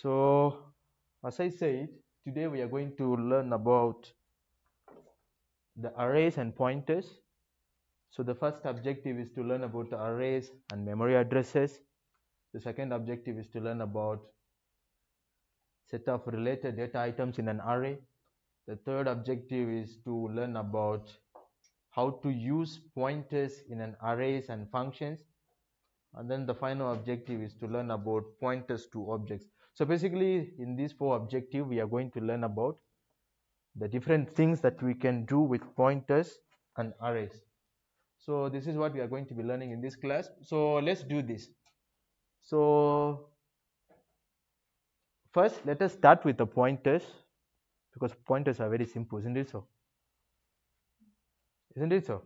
So, as I said, today we are going to learn about the arrays and pointers. So, the first objective is to learn about the arrays and memory addresses. The second objective is to learn about set of related data items in an array. The third objective is to learn about how to use pointers in an arrays and functions. And then the final objective is to learn about pointers to objects. So basically in these four objectives, we are going to learn about the different things that we can do with pointers and arrays. So this is what we are going to be learning in this class. So let's do this. So first, let us start with the pointers, because pointers are very simple, isn't it so? Isn't it so?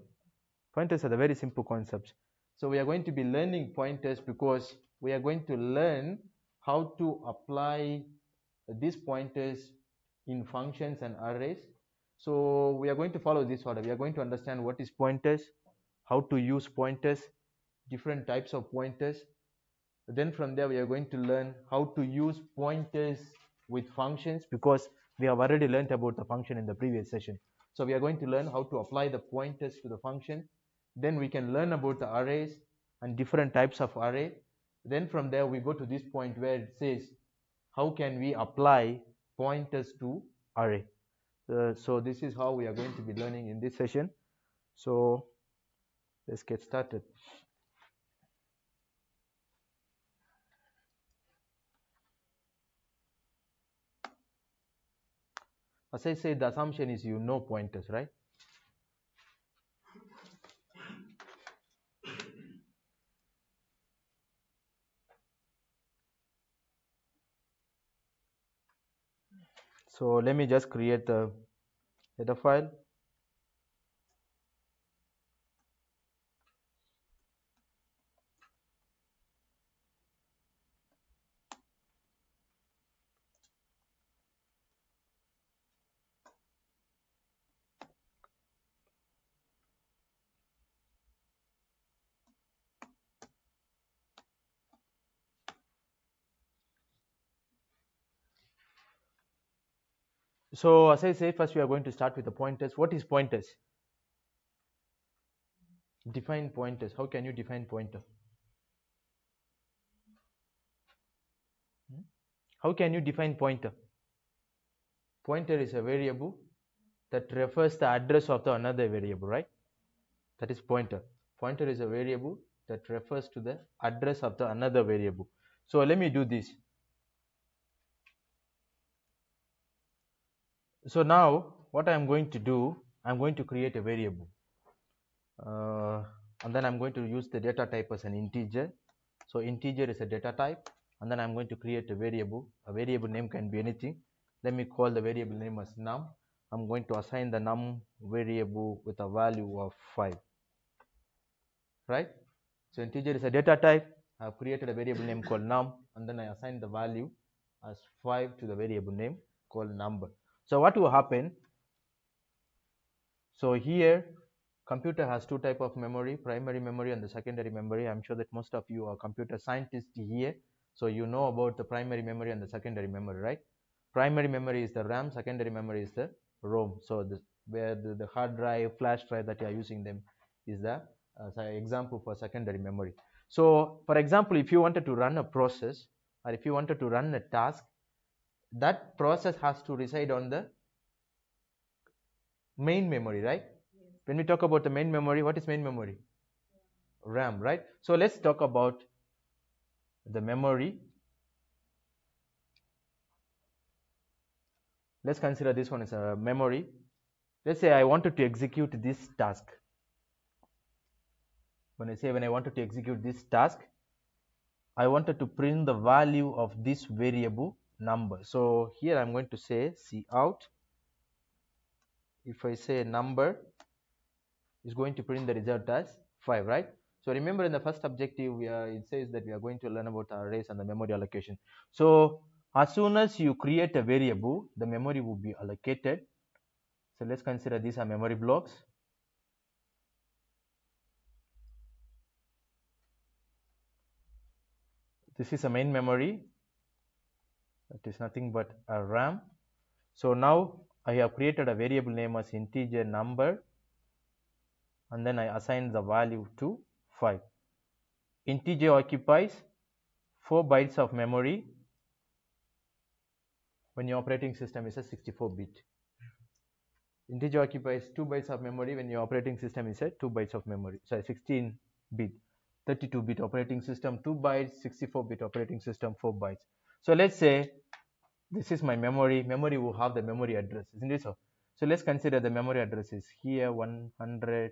Pointers are the very simple concepts. So we are going to be learning pointers because we are going to learn how to apply these pointers in functions and arrays. So we are going to follow this order. We are going to understand what is pointers, how to use pointers, different types of pointers. Then from there we are going to learn how to use pointers with functions, because we have already learned about the function in the previous session. So we are going to learn how to apply the pointers to the function. Then we can learn about the arrays and different types of array. Then from there we go to this point where it says how can we apply pointers to array. So this is how we are going to be learning in this session. So let's get started. As I said, the assumption is you know pointers, right? So let me just create a header file. So as I said, first we are going to start with the pointers. What is pointers? Define pointers. How can you define pointer? How can you define pointer? Pointer is a variable that refers the address of the another variable, right? That is pointer. Pointer is a variable that refers to the address of the another variable. So let me do this. So now what I am going to do, I'm going to create a variable. And then I'm going to use the data type as an integer. So integer is a data type, and then I'm going to create a variable. A variable name can be anything. Let me call the variable name as num. I'm going to assign the num variable with a value of 5, right? So integer is a data type. I've created a variable name called num, and then I assign the value as 5 to the variable name called number. So what will happen? So here computer has two type of memory, primary memory and the secondary memory. I'm sure that most of you are computer scientists here, so you know about the primary memory and the secondary memory, right? Primary memory is the RAM, secondary memory is the ROM. So where the hard drive, flash drive that you are using them is the example for secondary memory. So for example, if you wanted to run a process, or if you wanted to run a task, that process has to reside on the main memory, right? When we talk about the main memory, what is main memory? RAM, right? So let's talk about the memory. Let's consider this one as a memory. Let's say I wanted to execute this task. When I wanted to execute this task, I wanted to print the value of this variable number. So here I'm going to say cout. If I say number is going to print the result as 5, right? So remember in the first objective, it says that we are going to learn about arrays and the memory allocation. So as soon as you create a variable, the memory will be allocated. So let's consider these are memory blocks. This is a main memory. that is nothing but a RAM. So now I have created a variable name as integer number, and then I assign the value to 5. Integer occupies 4 bytes of memory when your operating system is a 64-bit. Integer occupies 2 bytes of memory when your operating system is a 2 bytes of memory. So 16-bit, 32-bit operating system 2 bytes, 64-bit operating system 4 bytes. So let's say this is my memory. Memory will have the memory address, isn't it so? So let's consider the memory addresses here: 100,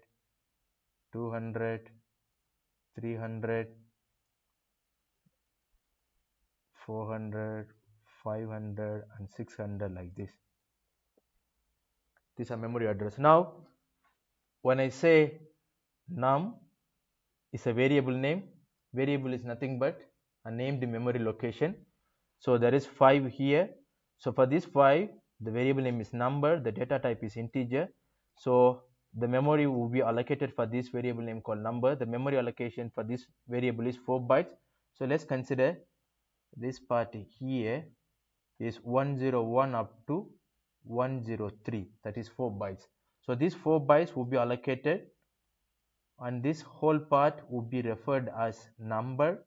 200, 300, 400, 500, and 600, like this. These are memory address. Now, when I say num is a variable name, variable is nothing but a named memory location. So there is 5 here. So for this 5, the variable name is number, the data type is integer. So the memory will be allocated for this variable name called number. The memory allocation for this variable is 4 bytes. So let's consider this part here is 101 up to 103, that is 4 bytes. So these 4 bytes will be allocated, and this whole part would be referred as number,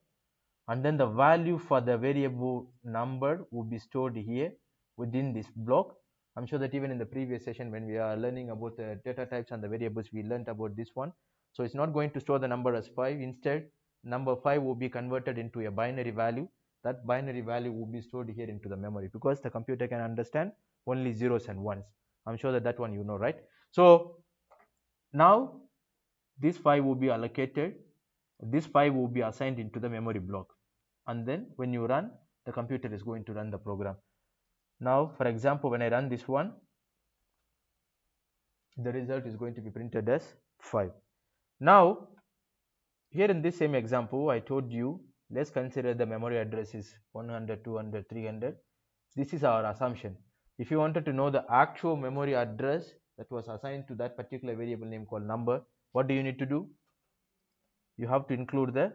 and then the value for the variable number will be stored here within this block. I'm sure that even in the previous session when we are learning about the data types and the variables, we learned about this one. So it's not going to store the number as 5. Instead, number 5 will be converted into a binary value. That binary value will be stored here into the memory, because the computer can understand only zeros and ones. I'm sure that one you know, right? So now this 5 will be allocated, this 5 will be assigned into the memory block, and then when you run, the computer is going to run the program. Now for example, when I run this one, the result is going to be printed as 5. Now here in this same example, I told you, let's consider the memory address is 100, 200, 300. This is our assumption. If you wanted to know the actual memory address that was assigned to that particular variable name called number, what do you need to do? You have to include the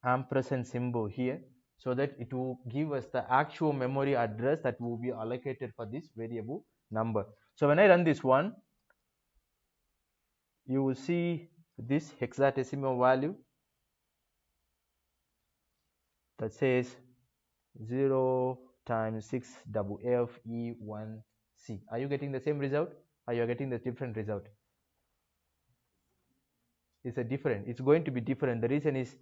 ampersand symbol here, so that it will give us the actual memory address that will be allocated for this variable number. So when I run this one, you will see this hexadecimal value that says 0 times 6 FFE1C. Are you getting the same result? Are you getting the different result? It's a different. It's going to be different. The reason is,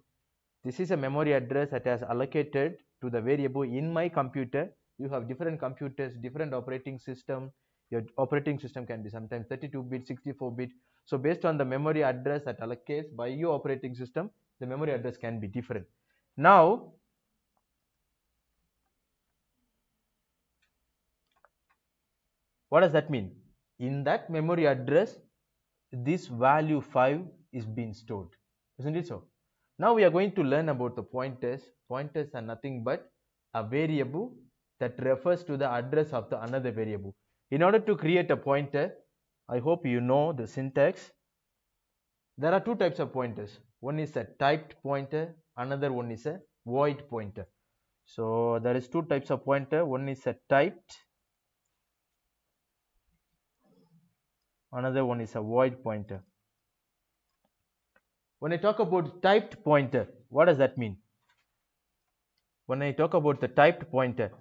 this is a memory address that has allocated to the variable in my computer. You have different computers, different operating system. Your operating system can be sometimes 32-bit, 64-bit. So based on the memory address that allocates by your operating system, the memory address can be different. Now, what does that mean? In that memory address, this value 5 is being stored, isn't it so? Now we are going to learn about the pointers. Pointers are nothing but a variable that refers to the address of the another variable. In order to create a pointer, I hope you know the syntax. There are two types of pointers. One is a typed pointer, another one is a void pointer. So there is two types of pointer. One is a typed, another one is a void pointer. When I talk about typed pointer, what does that mean? When I talk about the typed pointer,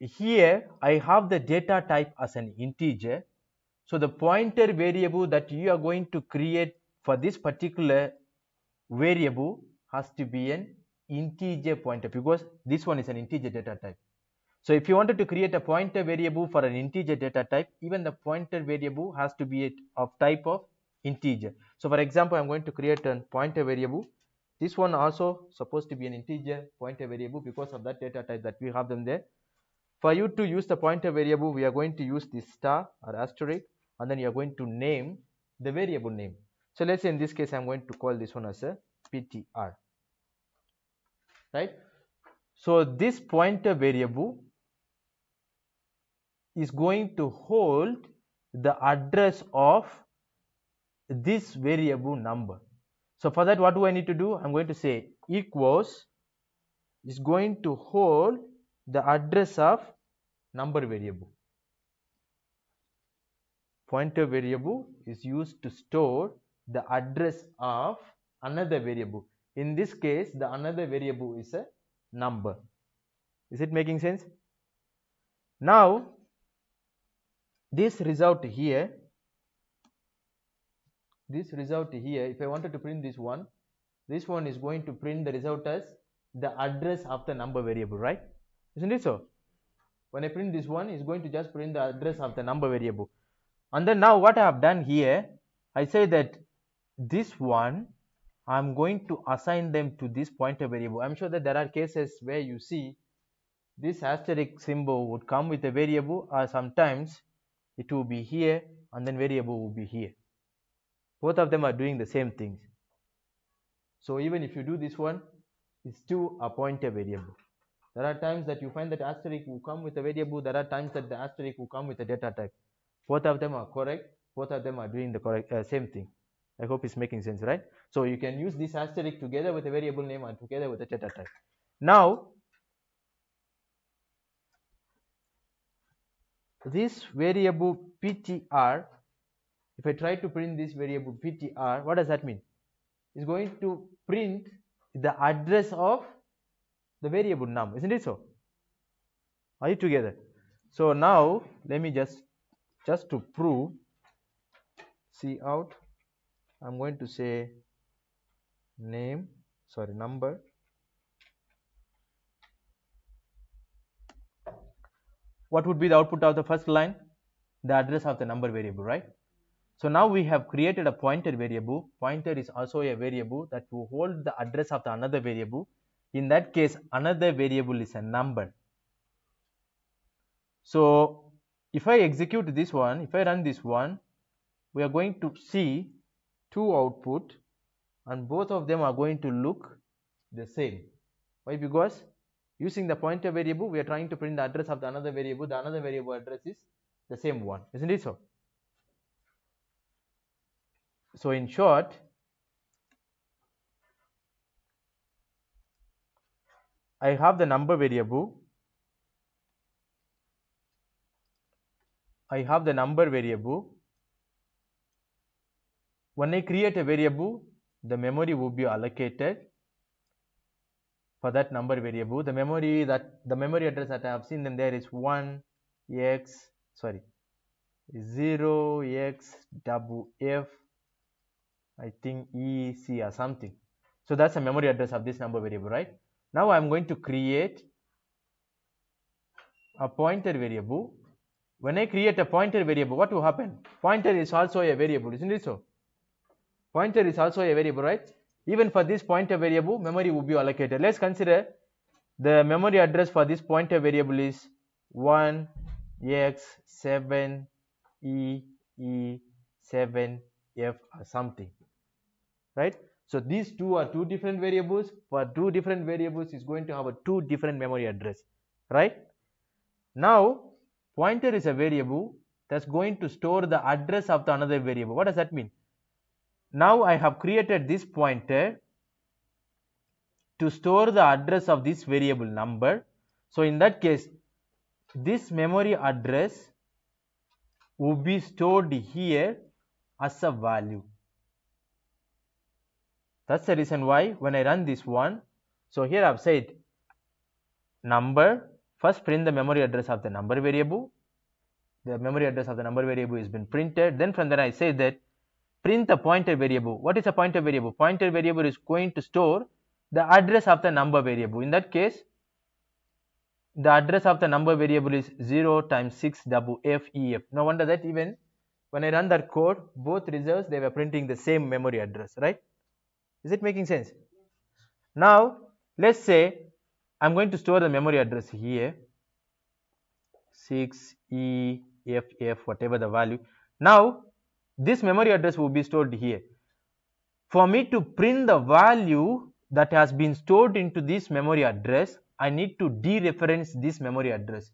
here I have the data type as an integer. So the pointer variable that you are going to create for this particular variable has to be an integer pointer, because this one is an integer data type. So if you wanted to create a pointer variable for an integer data type, even the pointer variable has to be of type of integer. So for example, I'm going to create a pointer variable. This one also supposed to be an integer pointer variable because of that data type that we have them there. For you to use the pointer variable, we are going to use this star or asterisk, and then you are going to name the variable name. So let's say in this case, I'm going to call this one as a PTR, right? So this pointer variable is going to hold the address of this variable number. So for that, what do I need to do? I'm going to say equals is going to hold the address of number variable. Pointer variable is used to store the address of another variable. In this case, the another variable is a number. Is it making sense? Now, this result here, if I wanted to print this one is going to print the result as the address of the number variable, right? Isn't it so? When I print this one, it's going to just print the address of the number variable. And then now what I have done here, I say that this one, I'm going to assign them to this pointer variable. I'm sure that there are cases where you see this asterisk symbol would come with a variable, or sometimes it will be here and then variable will be here. Both of them are doing the same things. So even if you do this one, it's still a pointer variable. There are times that you find that asterisk will come with a variable. There are times that the asterisk will come with a data type. Both of them are correct. Both of them are doing the correct same thing. I hope it's making sense, right? So you can use this asterisk together with a variable name and together with a data type. Now, this variable ptr, if I try to print this variable ptr, what does that mean? It's going to print the address of the variable num, isn't it so? Are you together? So now let me just to prove, see out, I'm going to say number. What would be the output of the first line? The address of the number variable, right? So now we have created a pointer variable. Pointer is also a variable that will hold the address of the another variable. In that case, another variable is a number. So if I execute this one, if I run this one, we are going to see two output, and both of them are going to look the same. Why? Because using the pointer variable, we are trying to print the address of the another variable. The another variable address is the same one, isn't it so? So in short, I have the number variable. When I create a variable, the memory will be allocated for that number variable. The memory address that I have seen in there is 0xFF, I think EC or something. So that's the memory address of this number variable, right? Now I'm going to create a pointer variable. When I create a pointer variable, what will happen? Pointer is also a variable, isn't it so? Pointer is also a variable, right? Even for this pointer variable, memory will be allocated. Let's consider the memory address for this pointer variable is 1x7e7f or something, right? So these two are two different variables. For two different variables is going to have a two different memory address, right? Now pointer is a variable that's going to store the address of the another variable. What does that mean? Now I have created this pointer to store the address of this variable number. So in that case, this memory address will be stored here as a value. That's the reason why when I run this one, so here I've said number, first print the memory address of the number variable. The memory address of the number variable has been printed. Then from there I say that print the pointer variable. What is a pointer variable? Pointer variable is going to store the address of the number variable. In that case, the address of the number variable is 0 times 6FFEF. No wonder that even when I run that code, both results, they were printing the same memory address, right? Is it making sense? Now, let's say I'm going to store the memory address here, 6EFF, whatever the value. Now, this memory address will be stored here. For me to print the value that has been stored into this memory address, I need to dereference this memory address.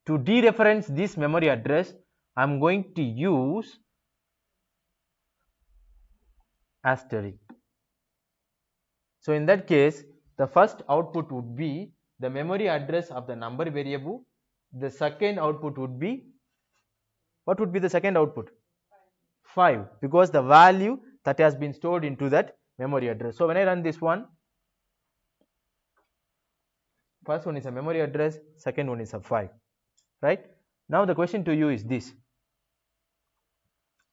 To dereference this memory address, I'm going to use asterisk. So in that case, the first output would be the memory address of the number variable. The second output would be, what would be the second output? 5, because the value that has been stored into that memory address. So when I run this one, first one is a memory address, second one is a 5, right? Now the question to you is this.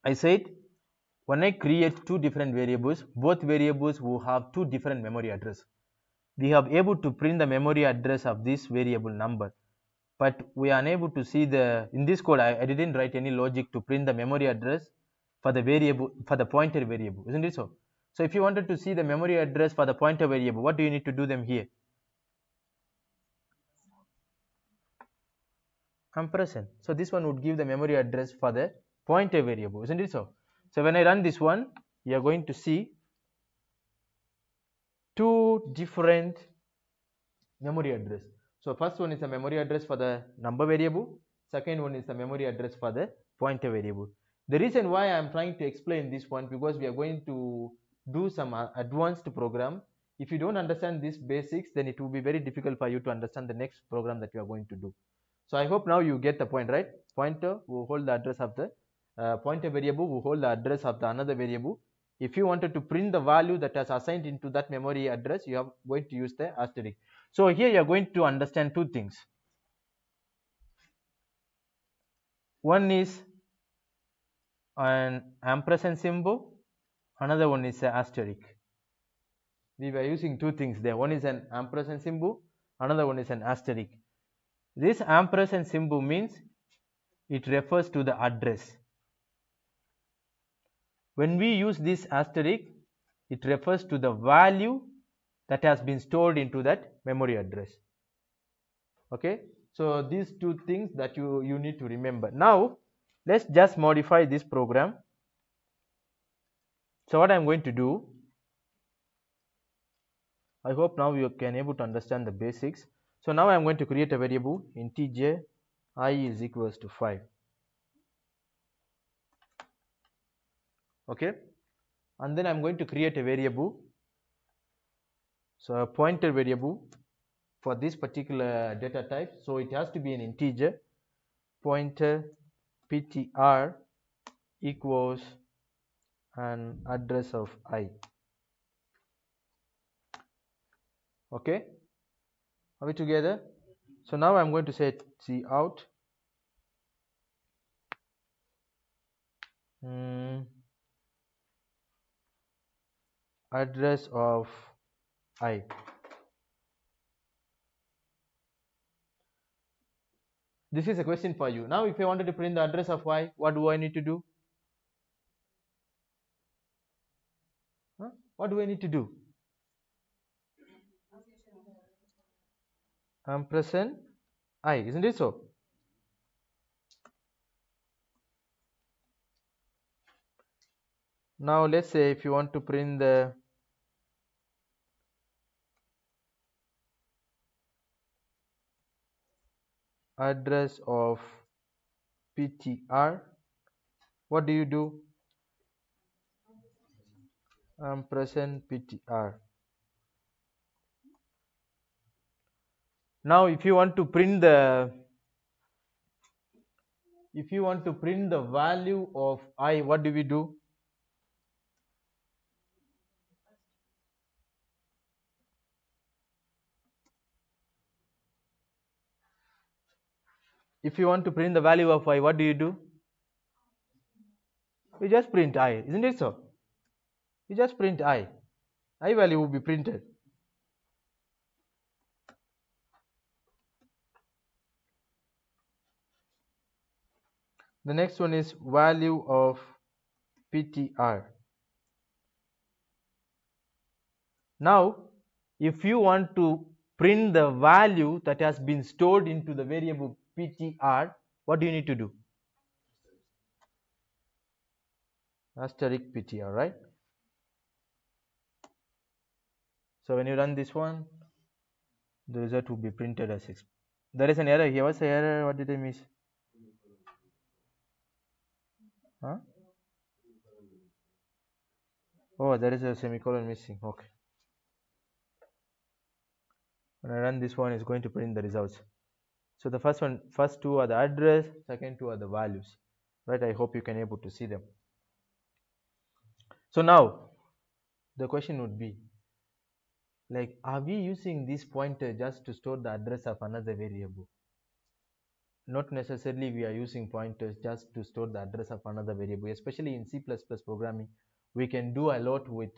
I said when I create two different variables, both variables will have two different memory address. We have able to print the memory address of this variable number, but we are unable to see the, in this code I didn't write any logic to print the memory address for the variable, for the pointer variable, isn't it so? So if you wanted to see the memory address for the pointer variable, what do you need to do them here? Ampersand. So this one would give the memory address for the pointer variable, isn't it so? So when I run this one, you are going to see two different memory address. So first one is the memory address for the number variable, second one is the memory address for the pointer variable. The reason why I am trying to explain this one, because we are going to do some advanced program. If you don't understand these basics, then it will be very difficult for you to understand the next program that you are going to do. So I hope now you get the point, right? Pointer will hold the address of the pointer variable will hold the address of the another variable. If you wanted to print the value that is assigned into that memory address, you are going to use the asterisk. So here you are going to understand two things. One is an ampersand symbol, another one is an asterisk. We were using two things there. One is an ampersand symbol, another one is an asterisk. This ampersand symbol means it refers to the address. When we use this asterisk, it refers to the value that has been stored into that memory address. Okay, so these two things that you need to remember. Now let's just modify this program. So what I'm going to do, I hope now you can able to understand the basics. So now I'm going to create a variable integer I is equals to 5. Okay, and then I'm going to create a variable, so a pointer variable for this particular data type. So it has to be an integer. Pointer ptr equals an address of I. Okay, are we together? So now I'm going to say cout address of I. This is a question for you. Now if I wanted to print the address of Y, what do I need to do? What do I need to do? Ampersand I, isn't it so? Now let's say if you want to print the address of ptr, what do you do? Ampersand ptr. Now if you want to print the value of I, what do we do? If you want to print the value of I, what do you do? You just print I, isn't it so? You just print I value will be printed. The next one is value of ptr. Now if you want to print the value that has been stored into the variable ptr, what do you need to do? Asterisk ptr, right? So when you run this one, the result will be printed as 6. There is an error here. What's the error? What did I miss? Huh? Oh, there is a semicolon missing. Okay. When I run this one, it's going to print the results. So the first two are the address, second two are the values, right? I hope you can able to see them. So now the question would be, like, are we using this pointer just to store the address of another variable? Not necessarily we are using pointers just to store the address of another variable. Especially in C++ programming, we can do a lot with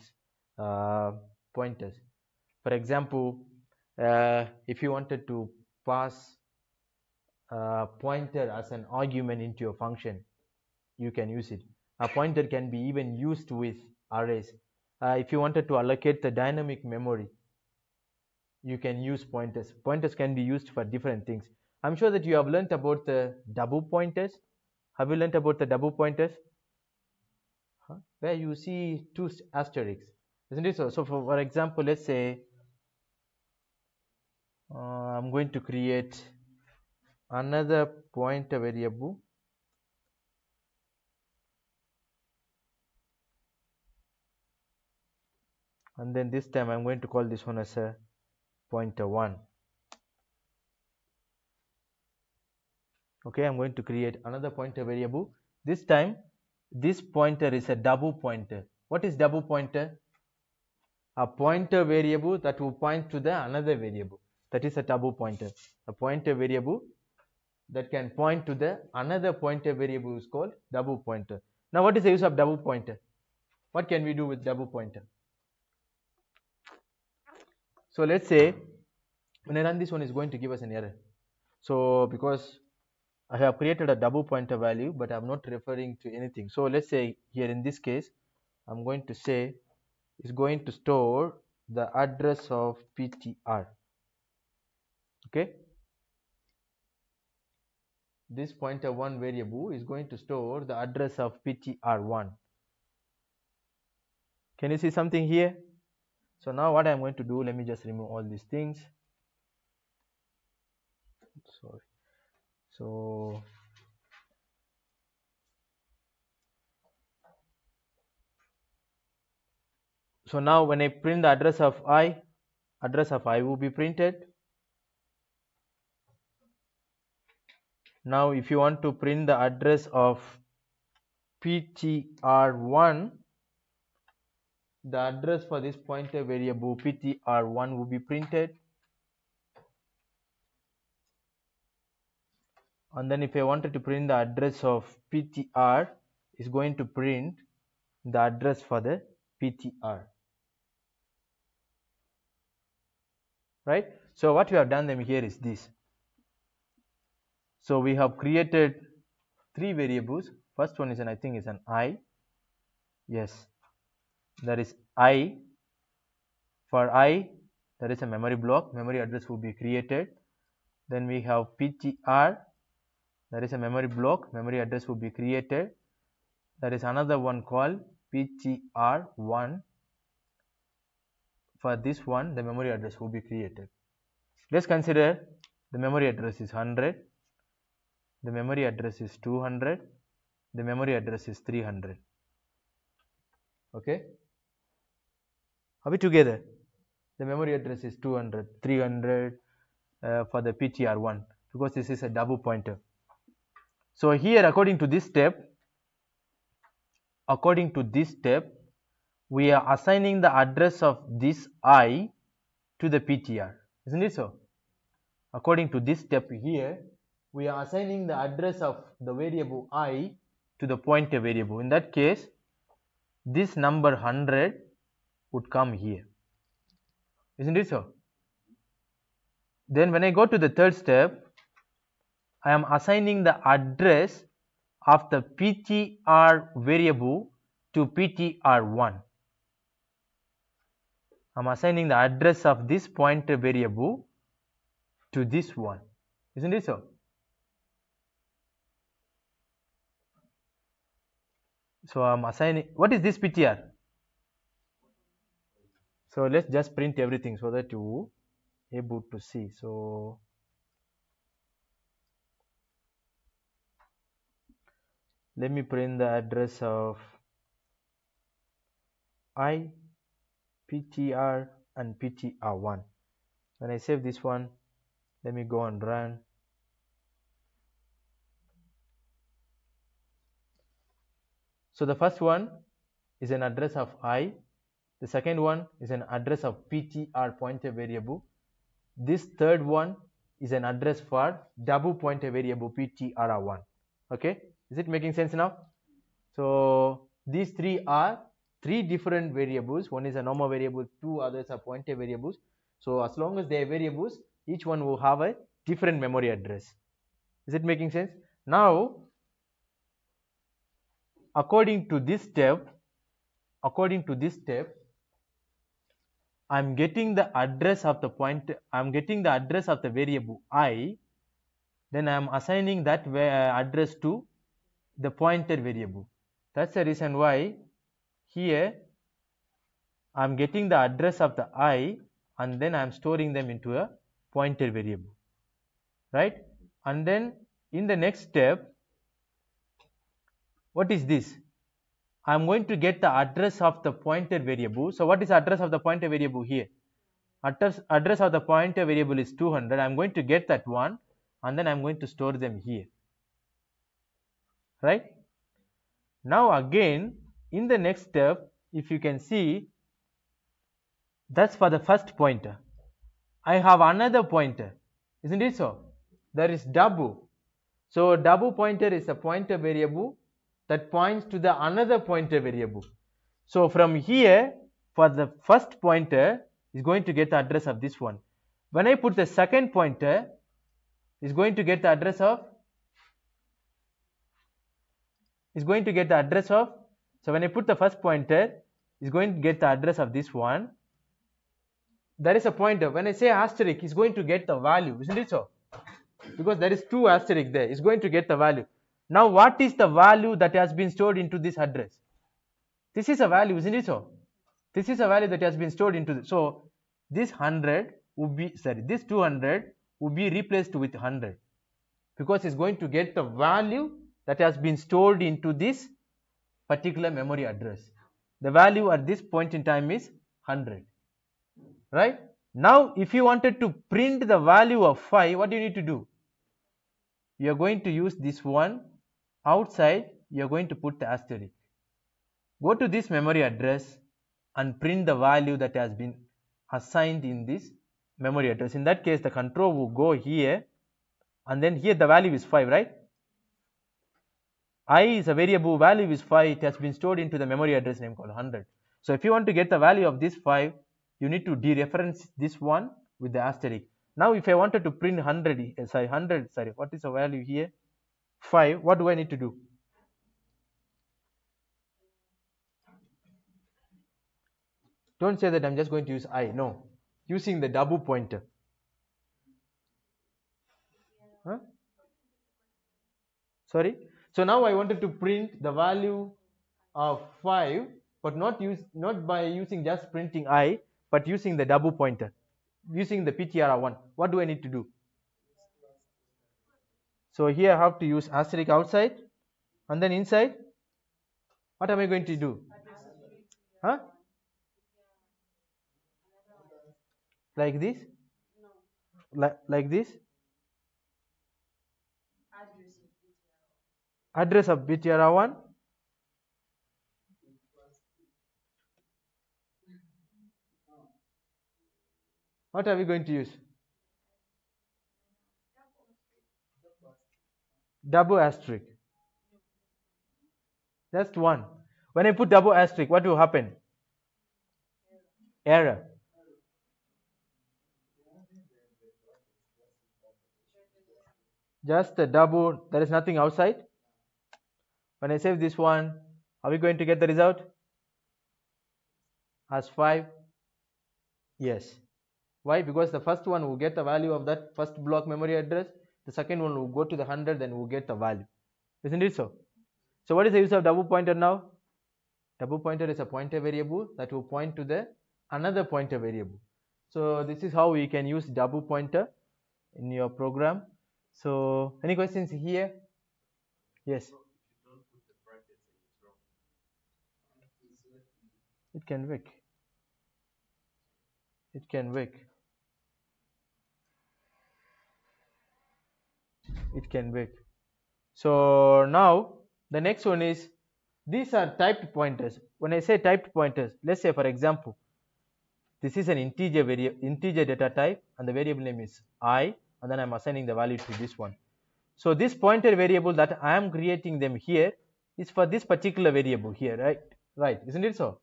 pointers. For example, if you wanted to pass a pointer as an argument into your function, you can use it. A pointer can be even used with arrays. If you wanted to allocate the dynamic memory, you can use pointers. Pointers can be used for different things. I'm sure that you have learned about the double pointers. Have you learned about the double pointers? Huh? Where you see two asterisks, isn't it so? So for example, let's say I'm going to create another pointer variable, and then this time I'm going to call this one as a pointer1. Okay, I'm going to create another pointer variable. This time this pointer is a double pointer. What is double pointer? A pointer variable that will point to the another variable. That is a double pointer. A pointer variable that can point to the another pointer variable is called double pointer. Now what is the use of double pointer? What can we do with double pointer? So let's say when I run this one, is going to give us an error. So because I have created a double pointer value, but I'm not referring to anything. So let's say here in this case, I'm going to say it's going to store the address of PTR. Okay, this pointer1 variable is going to store the address of PTR1. Can you see something here? So now what I'm going to do, let me just remove all these things. Sorry. So now when I print the address of I will be printed. Now if you want to print the address of PTR1, the address for this pointer variable PTR1 will be printed. And then if I wanted to print the address of PTR, is going to print the address for the PTR. Right? So what we have done them here is this. So we have created three variables. First one is I think is an I. Yes, that is I. For I, there is a memory block. Memory address will be created. Then we have PTR. There is a memory block. Memory address will be created. There is another one called PTR1. For this one, the memory address will be created. Let's consider the memory address is 100. The memory address is 200. The memory address is 300. Okay, are we together? The memory address is 200, 300 for the PTR1, because this is a double pointer. So here, according to this step, we are assigning the address of this I to the PTR, isn't it so? According to this step here, we are assigning the address of the variable I to the pointer variable. In that case, this number 100 would come here, isn't it so? Then when I go to the third step, I am assigning the address of the PTR variable to PTR1. I'm assigning the address of this pointer variable to this one, isn't it so? So I'm assigning, what is this PTR? So let's just print everything so that you able to see. So let me print the address of I, PTR and PTR1. When I save this one, let me go and run. So the first one is an address of I. The second one is an address of ptr pointer variable. This third one is an address for double pointer variable ptr1. Okay, is it making sense now? So these three are three different variables. One is a normal variable, two others are pointer variables. So as long as they are variables, each one will have a different memory address. Is it making sense? Now, according to this step, I'm getting the address of the pointer. I'm getting the address of the variable I. Then I'm assigning that address to the pointer variable. That's the reason why here I'm getting the address of the I, and then I'm storing them into a pointer variable, right? And then in the next step, what is this? I'm going to get the address of the pointer variable. So what is the address of the pointer variable here? Address of the pointer variable is 200. I'm going to get that one, and then I'm going to store them here, right? Now again, in the next step, if you can see, that's for the first pointer. I have another pointer, isn't it so? There is double. So double pointer is a pointer variable that points to the another pointer variable. So from here, for the first pointer is going to get the address of this one. When I put the second pointer, is going to get the address of so when I put the first pointer, is going to get the address of this one. There is a pointer. When I say asterisk, is going to get the value, isn't it so? Because there is two asterisk there, it's going to get the value. Now what is the value that has been stored into this address? This is a value, isn't it so? This is a value that has been stored into this. So this 100 would be, this 200 would be replaced with 100, because it's going to get the value that has been stored into this particular memory address. The value at this point in time is 100, right? Now if you wanted to print the value of 5, what do you need to do? You are going to use this one. Outside, you are going to put the asterisk. Go to this memory address and print the value that has been assigned in this memory address. In that case, the control will go here, and then here the value is 5, right? I is a variable, value is 5. It has been stored into the memory address name called 100. So if you want to get the value of this 5, you need to dereference this one with the asterisk. Now if I wanted to print 100, what is the value here? 5. What do I need to do? Don't say that I'm just going to use I. No, using the double pointer. Huh? Sorry. So now I wanted to print the value of 5, but not by using just printing I, but using the double pointer, using the ptr1. What do I need to do? So here I have to use asterisk outside, and then inside, what am I going to do? Huh? Like this? Like this? Address of ptr1. What are we going to use? Double asterisk. Just one. When I put double asterisk, what will happen? Error. Just a double, there is nothing outside. When I save this one, are we going to get the result as 5? Yes. Why? Because the first one will get the value of that first block memory address, the second one will go to the 100, then we'll get the value. Isn't it so? So what is the use of double pointer now? Double pointer is a pointer variable that will point to the another pointer variable. So this is how we can use double pointer in your program. So any questions here? Yes. It can work. It can work. it can break. So now the next one is, these are typed pointers. When I say typed pointers, let's say for example, this is an integer data type, and the variable name is I, and then I'm assigning the value to this one. So this pointer variable that I am creating them here is for this particular variable here, right? Right, isn't it so?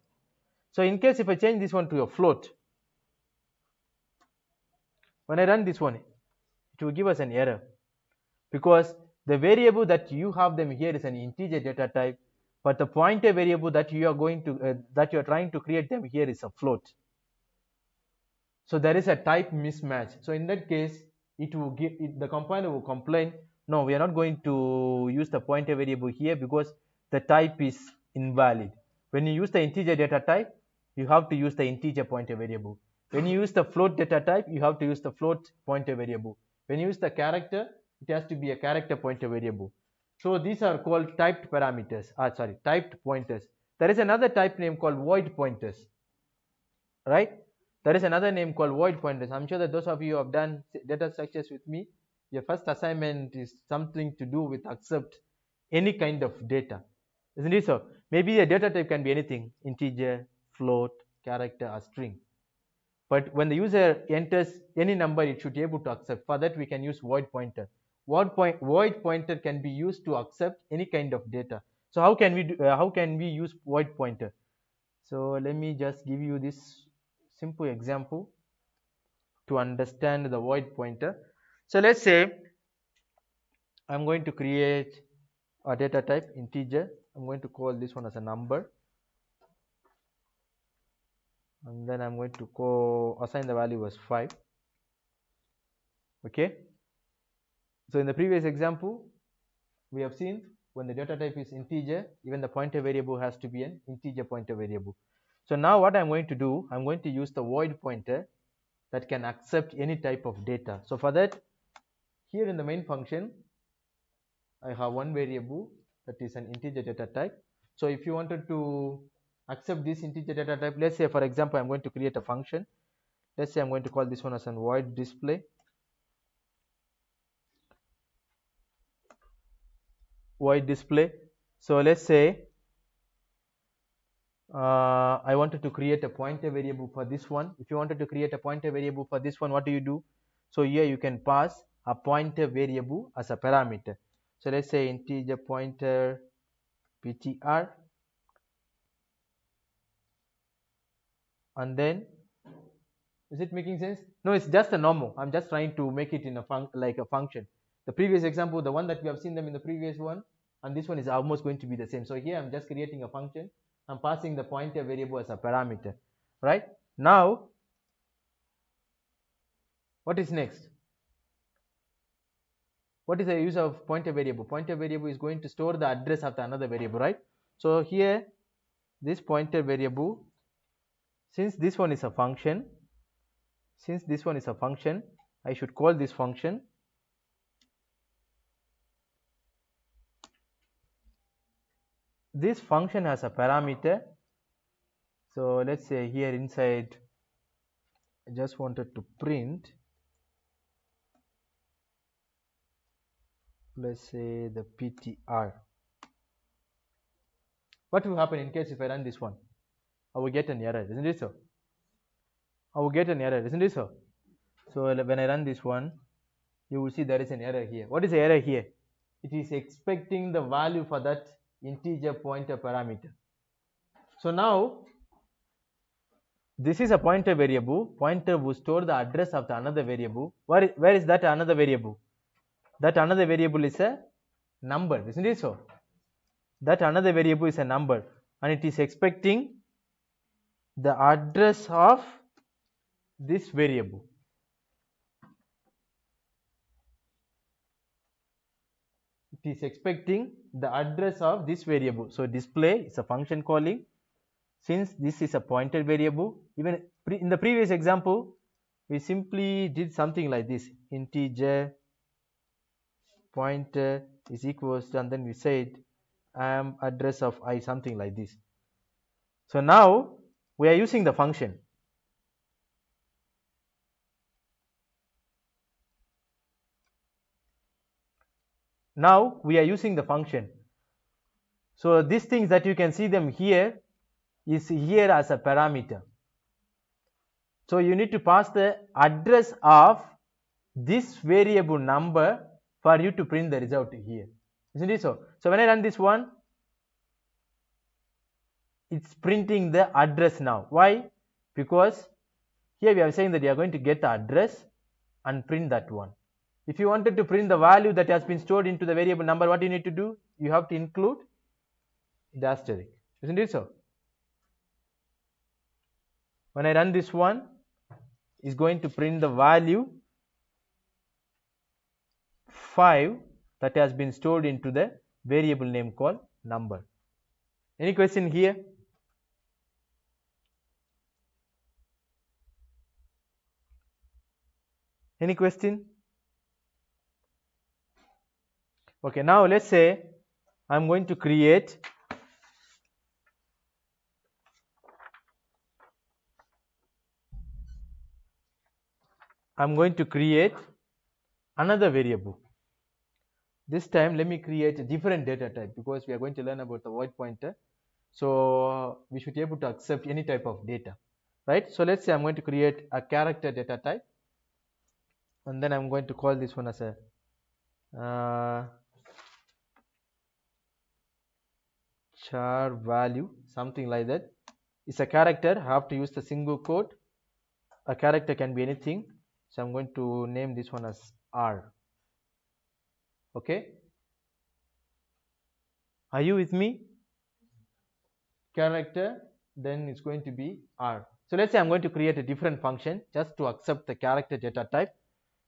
So in case if I change this one to a float, when I run this one, it will give us an error, because the variable that you have them here is an integer data type, but the pointer variable that you are going to that you are trying to create them here is a float. So there is a type mismatch. So in that case, it will give the compiler will complain, no, we are not going to use the pointer variable here because the type is invalid. When you use the integer data type, you have to use the integer pointer variable. When you use the float data type, you have to use the float pointer variable. When you use the character, it has to be a character pointer variable. So these are called typed parameters. Typed pointers. There is another type name called void pointers, right? There is another name called void pointers. I'm sure that those of you who have done data structures with me, your first assignment is something to do with accept any kind of data, isn't it so? Maybe a data type can be anything, integer, float, character, or string. But when the user enters any number, it should be able to accept. For that, we can use void pointer. Void pointer can be used to accept any kind of data. So how can we use void pointer? So let me just give you this simple example to understand the void pointer. So let's say I'm going to create a data type integer. I'm going to call this one as a number, and then I'm going to assign the value as 5. Okay, so in the previous example we have seen, when the data type is integer, even the pointer variable has to be an integer pointer variable. So now what I'm going to do, I'm going to use the void pointer that can accept any type of data. So for that, here in the main function, I have one variable that is an integer data type. So if you wanted to accept this integer data type, let's say for example, I'm going to create a function. Let's say I'm going to call this one as an void display. Void display. So let's say I wanted to create a pointer variable for this one. If you wanted to create a pointer variable for this one, what do you do? So here you can pass a pointer variable as a parameter. So let's say integer pointer ptr, and then, is it making sense? No, it's just a normal. I'm just trying to make it in a like a function. The previous example, the one that we have seen them in the previous one, and this one is almost going to be the same. So here I'm just creating a function. I'm passing the pointer variable as a parameter, right? Now, what is next? What is the use of pointer variable? Pointer variable is going to store the address of the another variable, right? So here, this pointer variable, since this one is a function, I should call this function. This function has a parameter. So let's say here inside, I just wanted to print, let's say the ptr. What will happen in case if I run this one? I will get an error, isn't it so? I will get an error, isn't it so? So when I run this one, you will see there is an error here. What is the error here? It is expecting the value for that integer pointer parameter. So now, this is a pointer variable. Pointer will store the address of the another variable. Where is that another variable? That another variable is a number, isn't it so? That another variable is a number, and it is expecting the address of this variable. It is expecting the address of this variable. So display is a function calling. Since this is a pointer variable, even in the previous example, we simply did something like this: integer pointer is equals to, and then we said address of I, something like this. So now we are using the function. Now we are using the function. So these things that you can see them here is here as a parameter. So you need to pass the address of this variable number for you to print the result here. Isn't it so? So when I run this one, it's printing the address now. Why? Because here we are saying that you are going to get the address and print that one. If you wanted to print the value that has been stored into the variable number, what you need to do? You have to include the asterisk. Isn't it so? When I run this one, it's going to print the value 5 that has been stored into the variable name called number. Any question here? Any question? Okay, now let's say I'm going to create another variable. This time let me create a different data type because we are going to learn about the void pointer. So we should be able to accept any type of data, right? So let's say I'm going to create a character data type, and then I'm going to call this one as a char value, something like that. It's a character. I have to use the single quote. A character can be anything, so I'm going to name this one as R. Okay, are you with me? Character, then it's going to be R. So let's say I'm going to create a different function just to accept the character data type.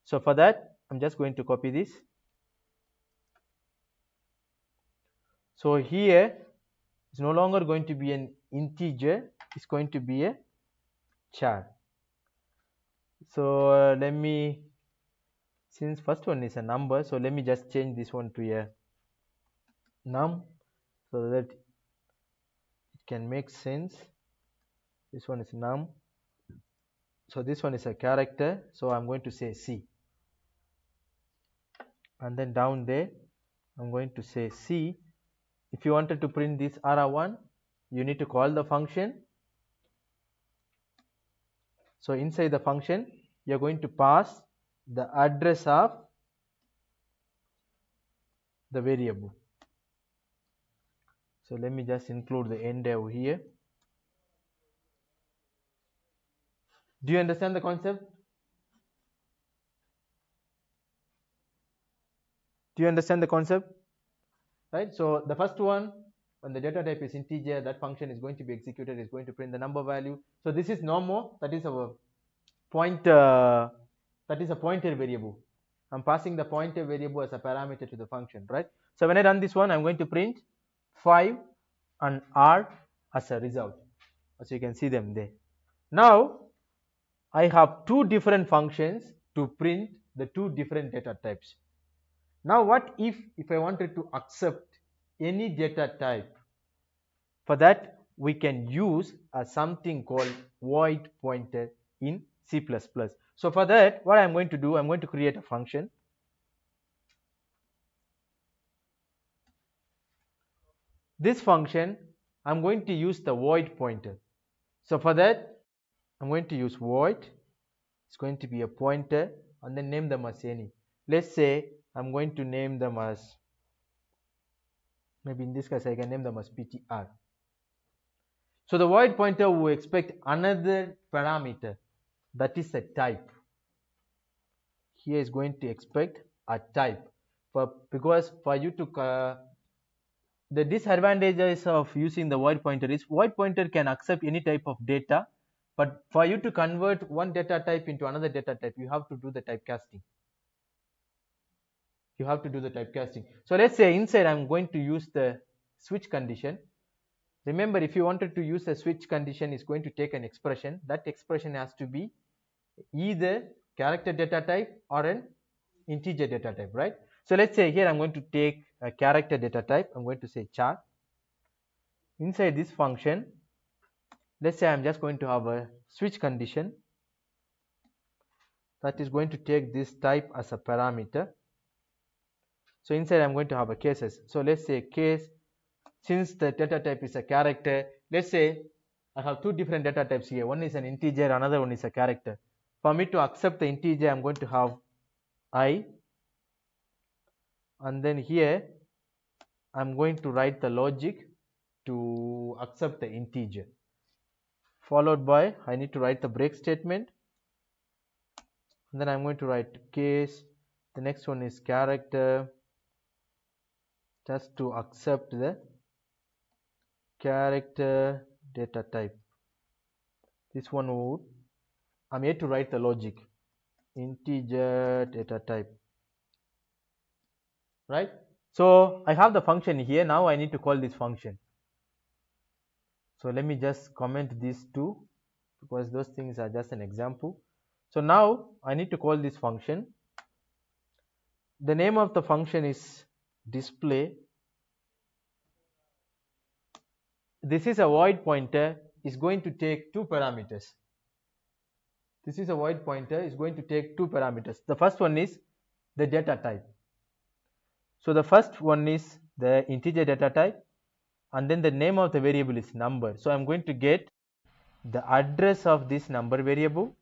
So for that, I'm just going to copy this. So here it's no longer going to be an integer, it's going to be a char. So let me, since first one is a number, so let me just change this one to a num so that it can make sense. This one is num, so this one is a character, so I'm going to say C, and then down there I'm going to say C. If you wanted to print this R1, you need to call the function. So inside the function you're going to pass the address of the variable. So let me just include the end over here. Do you understand the concept? Do you understand the concept? Right, so the first one, when the data type is integer, that function is going to be executed, is going to print the number value. So this is no more, that is our pointer, that is a pointer variable. I'm passing the pointer variable as a parameter to the function, right? So when I run this one, I'm going to print 5 and R as a result, as you can see them there. Now I have two different functions to print the two different data types. Now what if I wanted to accept any data type? For that we can use something called void pointer in C++. So for that, what I'm going to do, I'm going to create a function. This function, I'm going to use the void pointer. So for that, I'm going to use void. It's going to be a pointer, and then name them as any. Let's say I'm going to name them as, maybe in this case I can name them as PTR. So the void pointer will expect another parameter, that is a type. Here is going to expect a type, because for you to the disadvantages of using the void pointer is void pointer can accept any type of data, but for you to convert one data type into another data type, you have to do the typecasting. So let's say inside I'm going to use the switch condition. Remember, if you wanted to use a switch condition, it's going to take an expression. That expression has to be either character data type or an integer data type, right? So let's say here I'm going to take a character data type. I'm going to say char. Inside this function, let's say I'm just going to have a switch condition that is going to take this type as a parameter. So inside I'm going to have a cases. So let's say case, since the data type is a character, let's say I have two different data types here. One is an integer, another one is a character. For me to accept the integer, I'm going to have I, and then here I'm going to write the logic to accept the integer, followed by I need to write the break statement, and then I'm going to write case. The next one is character, just to accept the character data type. This one would, I'm here to write the logic, integer data type, right? So I have the function here. Now I need to call this function. So let me just comment these two, because those things are just an example. So now I need to call this function. The name of the function is display. This is a void pointer, is going to take two parameters. This is a void pointer, is going to take two parameters. The first one is the data type. So the first one is the integer data type, and then the name of the variable is number. So I'm going to get the address of this number variable,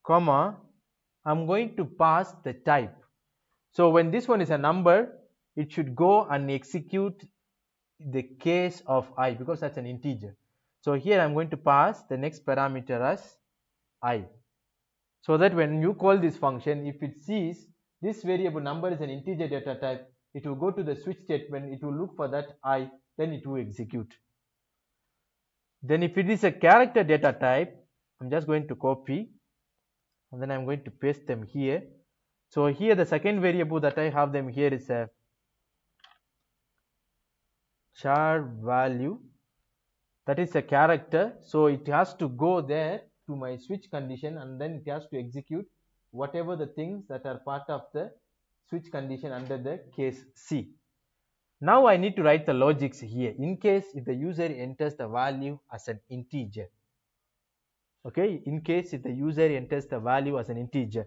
comma, I'm going to pass the type. So when this one is a number, it should go and execute the case of I, because that's an integer. So here I'm going to pass the next parameter as I, so that when you call this function, if it sees this variable number is an integer data type, it will go to the switch statement, it will look for that I, then it will execute. Then if it is a character data type, I'm just going to copy, and then I'm going to paste them here. So here the second variable that I have them here is a char value, that is a character. So it has to go there to my switch condition, and then it has to execute whatever the things that are part of the switch condition under the case C. Now I need to write the logics here in case if the user enters the value as an integer. Okay, in case if the user enters the value as an integer,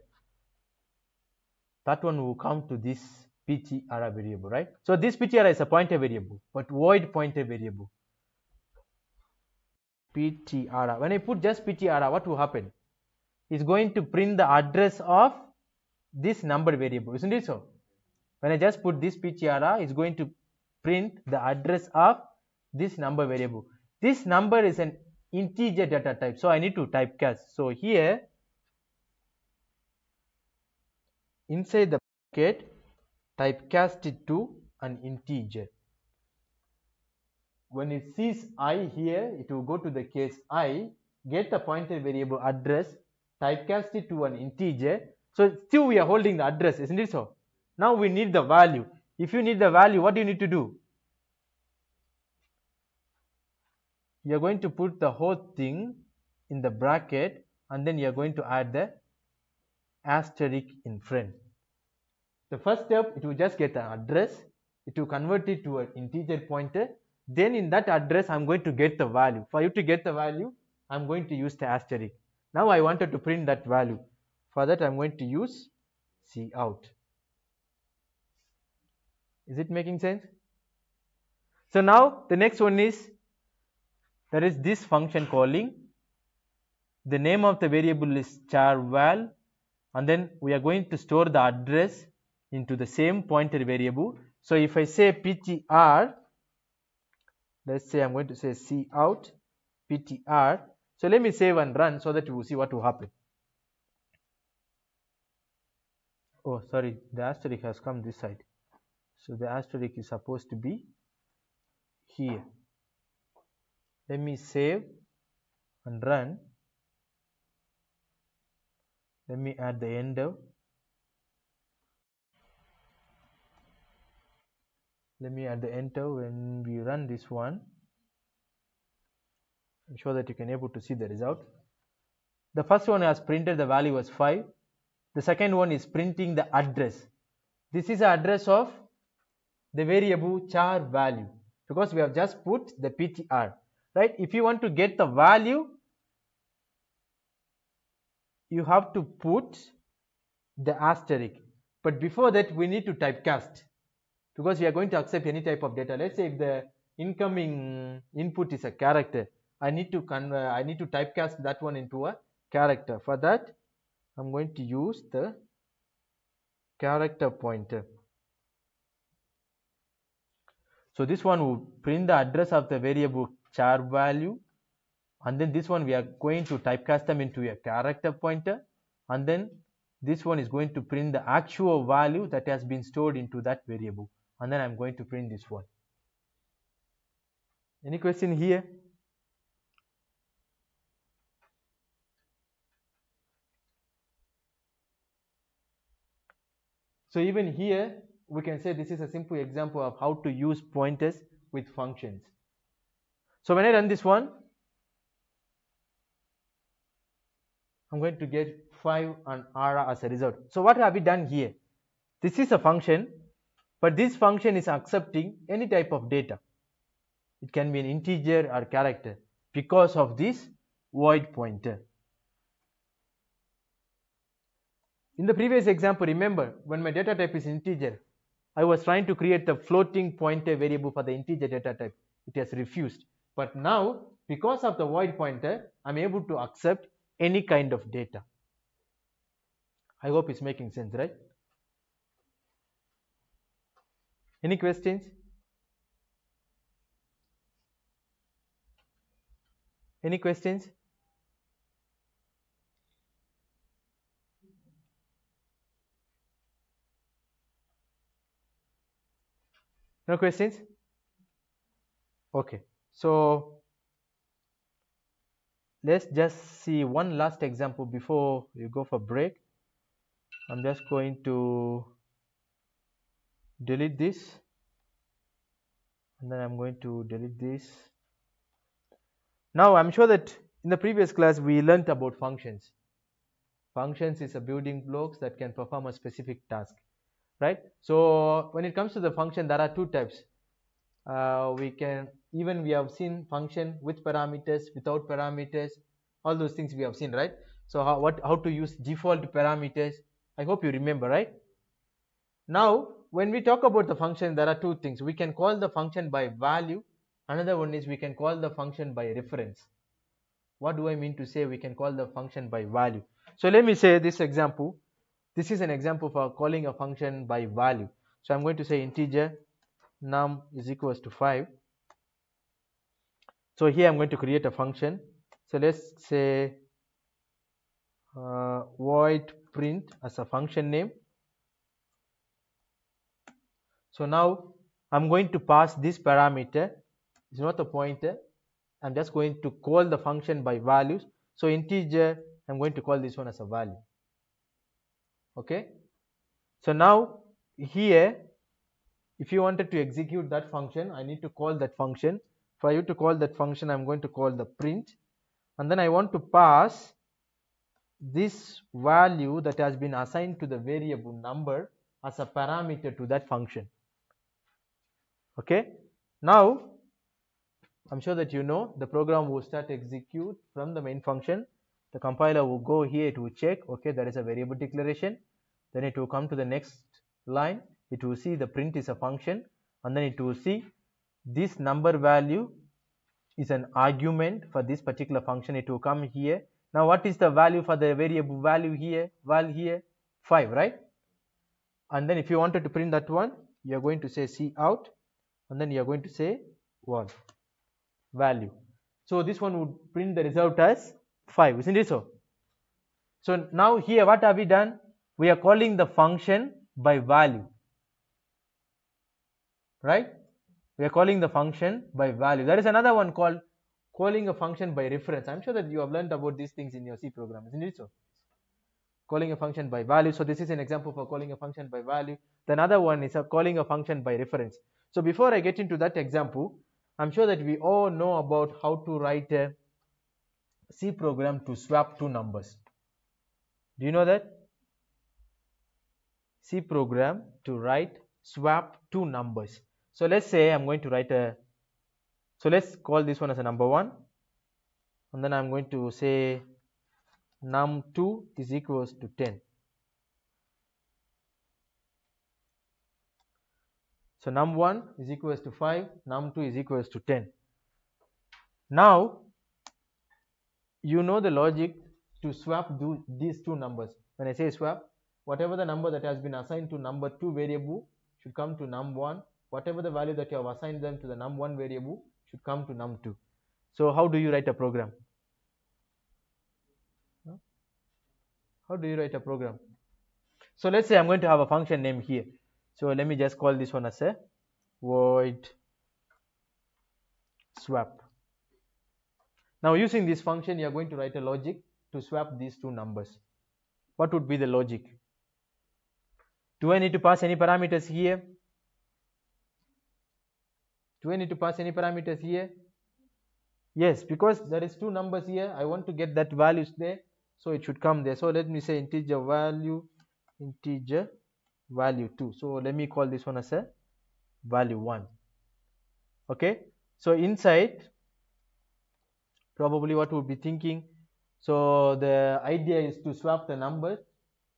that one will come to this ptr variable, right? So this ptr is a pointer variable, but void pointer variable. ptr, when I put just ptr, what will happen? It's going to print the address of this number variable, isn't it so? When I just put this ptr, it's going to print the address of this number variable. This number is an integer data type, so I need to typecast. So here inside the bracket, typecast it to an integer. When it sees I here, it will go to the case I, get the pointer variable address, typecast it to an integer. So still we are holding the address, isn't it so? Now we need the value. If you need the value, what do you need to do? You're going to put the whole thing in the bracket, and then you're going to add the asterisk in front. The first step, it will just get an address, it will convert it to an integer pointer. Then in that address, I'm going to get the value. For you to get the value, I'm going to use the asterisk. Now I wanted to print that value. For that, I'm going to use cout. Is it making sense? So now the next one is, there is this function calling. The name of the variable is char val, and then we are going to store the address into the same pointer variable. So if I say ptr, let's say I'm going to say cout ptr. So let me save and run so that you will see what will happen. Oh, sorry, the asterisk has come this side. So the asterisk is supposed to be here. Let me save and run. Let me add the enter. Let me add the enter. When we run this one, I'm sure that you can able to see the result. The first one has printed the value as 5. The second one is printing the address. This is the address of the variable char value, because we have just put the ptr. right? If you want to get the value, you have to put the asterisk, but before that we need to typecast, because we are going to accept any type of data. Let's say if the incoming input is a character, I need to typecast that one into a character. For that, I'm going to use the character pointer. So this one will print the address of the variable char value, and then this one we are going to typecast them into a character pointer, and then this one is going to print the actual value that has been stored into that variable, and then I'm going to print this one. Any question here? So even here we can say this is a simple example of how to use pointers with functions. So when I run this one, I'm going to get 5 and R as a result. So what have we done here? This is a function, but this function is accepting any type of data. It can be an integer or character because of this void pointer. In the previous example, remember, when my data type is integer, I was trying to create the floating pointer variable for the integer data type. It has refused. But now, because of the void pointer, I'm able to accept any kind of data. I hope it's making sense, right? Any questions? Any questions? No questions? Okay. So let's just see one last example before we go for break. I'm just going to delete this, and then I'm going to delete this. Now I'm sure that in the previous class we learned about functions. Functions is a building blocks that can perform a specific task, right? So when it comes to the function, there are two types. We have seen function with parameters, without parameters, all those things we have seen, right? So how to use default parameters, I hope you remember, right? Now when we talk about the function, there are two things. We can call the function by value. Another one is we can call the function by reference. What do I mean to say we can call the function by value? So let me say this example. This is an example for calling a function by value. So I'm going to say integer num is equals to 5. So here I'm going to create a function. So let's say void print as a function name. So now I'm going to pass this parameter. It's not a pointer. I'm just going to call the function by values. So integer, I'm going to call this one as a value. Okay. So now here, if you wanted to execute that function, I need to call that function. For you to call that function, I'm going to call the print, and then I want to pass this value that has been assigned to the variable number as a parameter to that function. Okay. Now I'm sure that you know the program will start execute from the main function. The compiler will go here to check, okay, there is a variable declaration. Then it will come to the next line. It will see the print is a function, and then it will see this number value is an argument for this particular function. It will come here. Now what is the value for the variable value here? Val here 5, right? And then if you wanted to print that one, you are going to say cout, and then you are going to say what? Value. So this one would print the result as 5, isn't it so? So now here what have we done? We are calling the function by value, right? We are calling the function by value. There is another one called calling a function by reference. I'm sure that you have learned about these things in your C program, isn't it so? Calling a function by value. So this is an example for calling a function by value. The another one is calling a function by reference. So before I get into that example, I'm sure that we all know about how to write a C program to swap two numbers. Do you know that? C program to write swap two numbers. So let's say I'm going to write a So let's call this one as a number 1, and then I'm going to say num2 is equals to 10. So num1 is equals to 5, num2 is equals to 10. Now you know the logic to swap these two numbers. When I say swap, whatever the number that has been assigned to number 2 variable should come to num1. Whatever the value that you have assigned them to the num1 variable should come to num2. So how do you write a program? How do you write a program? So let's say I'm going to have a function name here. So let me just call this one as a void swap. Now using this function, you are going to write a logic to swap these two numbers. What would be the logic? Do I need to pass any parameters here? Do I need to pass any parameters here? Yes, because there is two numbers here. I want to get that values there, so it should come there. So let me say integer value 2. So let me call this one as a value 1. Okay, so inside probably what we'll be thinking, so the idea is to swap the numbers.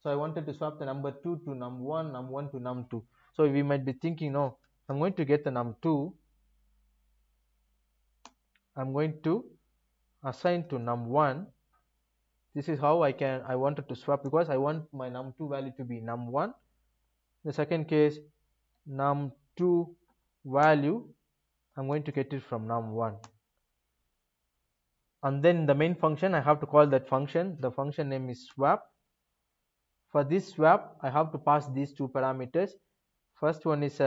So I wanted to swap the number 2 to num1, num1 to num2. So we might be thinking, no, I'm going to get the num2, I'm going to assign to num1. This is how I wanted to swap, because I want my num2 value to be num1. The second case, num2 value, I'm going to get it from num1. And then the main function, I have to call that function. The function name is swap. For this swap, I have to pass these two parameters. First one is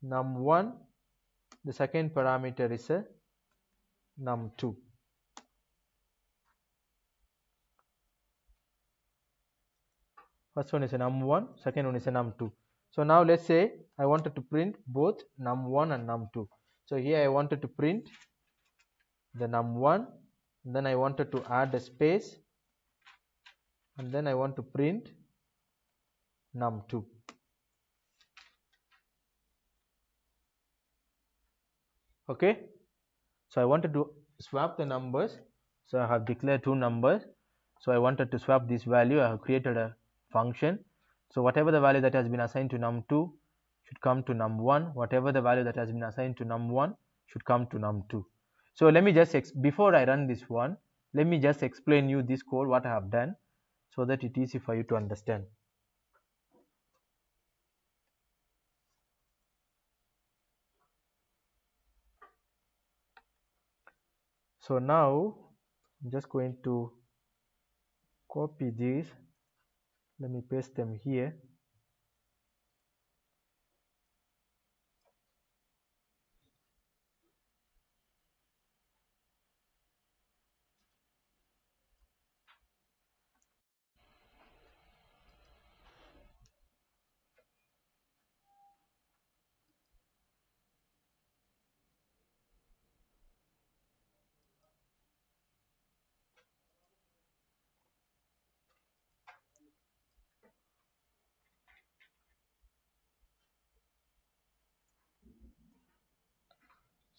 num1. The second parameter is num2. First one is a num1, second one is a num2. So now let's say I wanted to print both num1 and num2. So here I wanted to print the num1, then I wanted to add a space, and then I want to print num2. Okay, so I wanted to swap the numbers. So I have declared two numbers. So I wanted to swap this value. I have created a function. So whatever the value that has been assigned to num2 should come to num1. Whatever the value that has been assigned to num1 should come to num2. So let me just, before I run this one, let me just explain you this code, what I have done, so that it is easy for you to understand. So now I'm just going to copy this. Let me paste them here.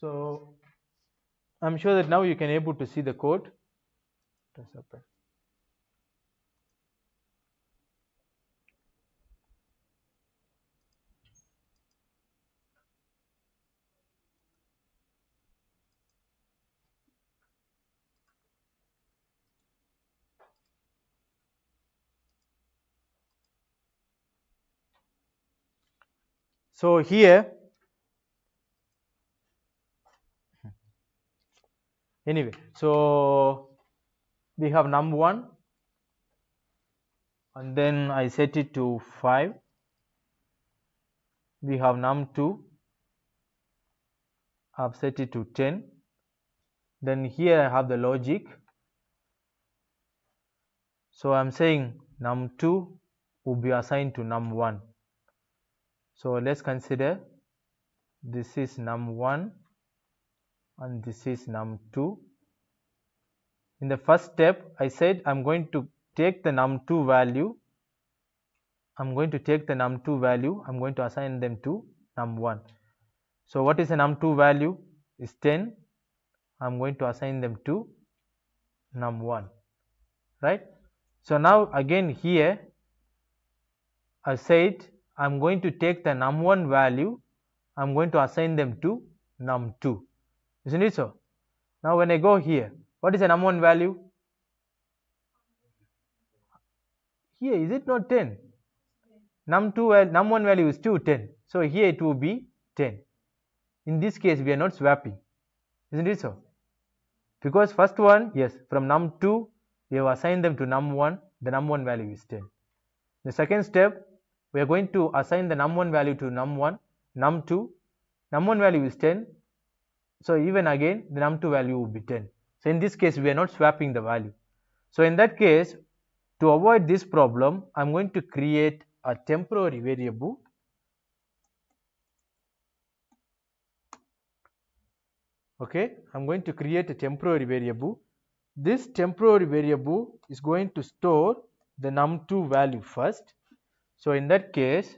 So I'm sure that now you can able to see the code. So here, anyway, so we have num1, and then I set it to 5. We have num2, I've set it to 10. Then here I have the logic. So I'm saying num2 will be assigned to num1. So let's consider this is num1 and this is num2. In the first step, I said I'm going to take the num2 value. I'm going to assign them to num1. So what is the num2 value? Is 10. I'm going to assign them to num1, right? So now again here I said I'm going to take the num1 value, I'm going to assign them to num2, isn't it so? Now when I go here, what is the num1 value? Here is it not 10? Num1 value is 10. So here it will be 10. In this case we are not swapping, isn't it so? Because first one, yes, from num2 we have assigned them to num1, the num1 value is 10. The second step, we are going to assign the num1 value to num1, num2, num1 value is 10, so even again the num2 value will be 10. So in this case we are not swapping the value. So in that case, to avoid this problem, I am going to create a temporary variable. Okay, I am going to create a temporary variable. This temporary variable is going to store the num2 value first. So in that case,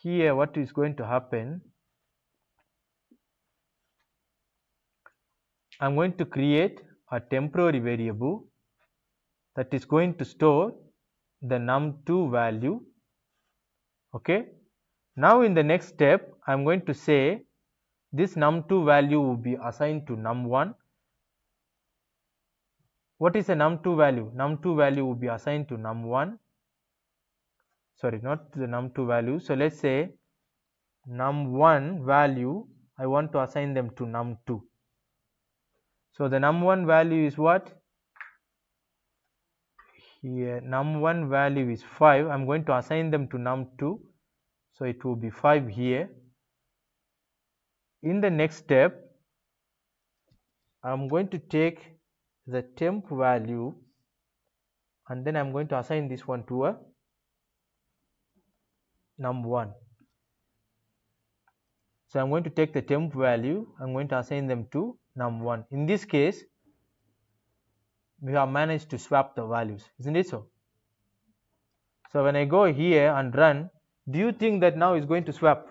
here what is going to happen, I am going to create a temporary variable that is going to store the num2 value. Okay, now in the next step I am going to say this num2 value will be assigned to num1. What is the num2 value? Num2 value will be assigned to num1, sorry, not the num2 value. So let's say num1 value, I want to assign them to num2. So the num1 value is what? Here num1 value is 5. I'm going to assign them to num2, so it will be 5 here. In the next step, I'm going to take the temp value and then I'm going to assign this one to a num1. So I'm going to take the temp value, I'm going to assign them to num1. In this case, we have managed to swap the values, isn't it so? So when I go here and run, do you think that now it's going to swap?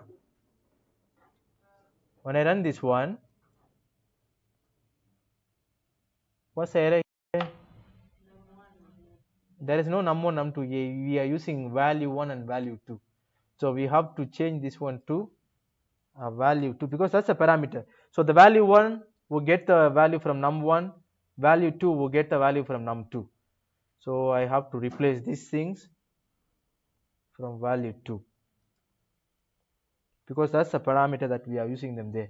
When I run this one, what's the error here? There is no num1, num2 here. We are using value 1 and value 2. So we have to change this one to value 2 because that's a parameter. So the value 1 will get the value from num1, value 2 will get the value from num2. So I have to replace these things from value 2 because that's the parameter that we are using them there.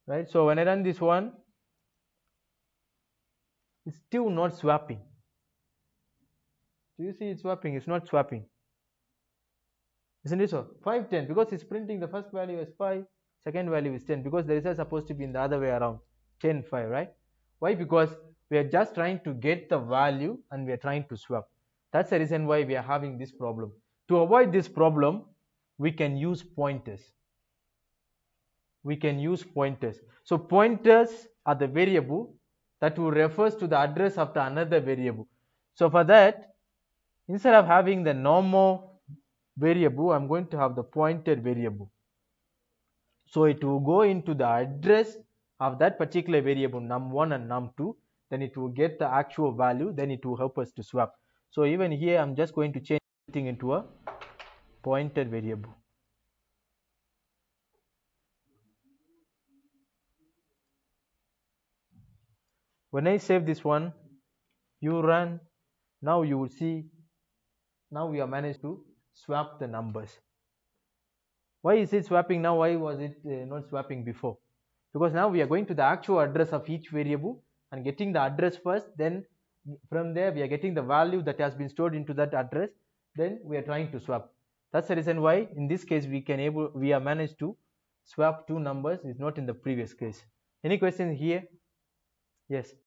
Right, so when I run this one, it's still not swapping. Do you see it's swapping? It's not swapping, isn't it so? 5, 10, because it's printing the first value as 5, second value is 10, because the result is supposed to be in the other way around, 10, 5, right? Why? Because we are just trying to get the value and we are trying to swap. That's the reason why we are having this problem. To avoid this problem, we can use pointers. We can use pointers. So pointers are the variable that will refers to the address of the another variable. So for that, instead of having the normal variable, I'm going to have the pointer variable. So it will go into the address of that particular variable num1 and num2, then it will get the actual value, then it will help us to swap. So even here I'm just going to change everything into a pointer variable. When I save this one, you run, now you will see, now we have managed to swap the numbers. Why is it swapping now? Why was it not swapping before? Because now we are going to the actual address of each variable and getting the address first, then from there we are getting the value that has been stored into that address, then we are trying to swap. That's the reason why in this case we have managed to swap two numbers, is not in the previous case. Any questions here? Yes.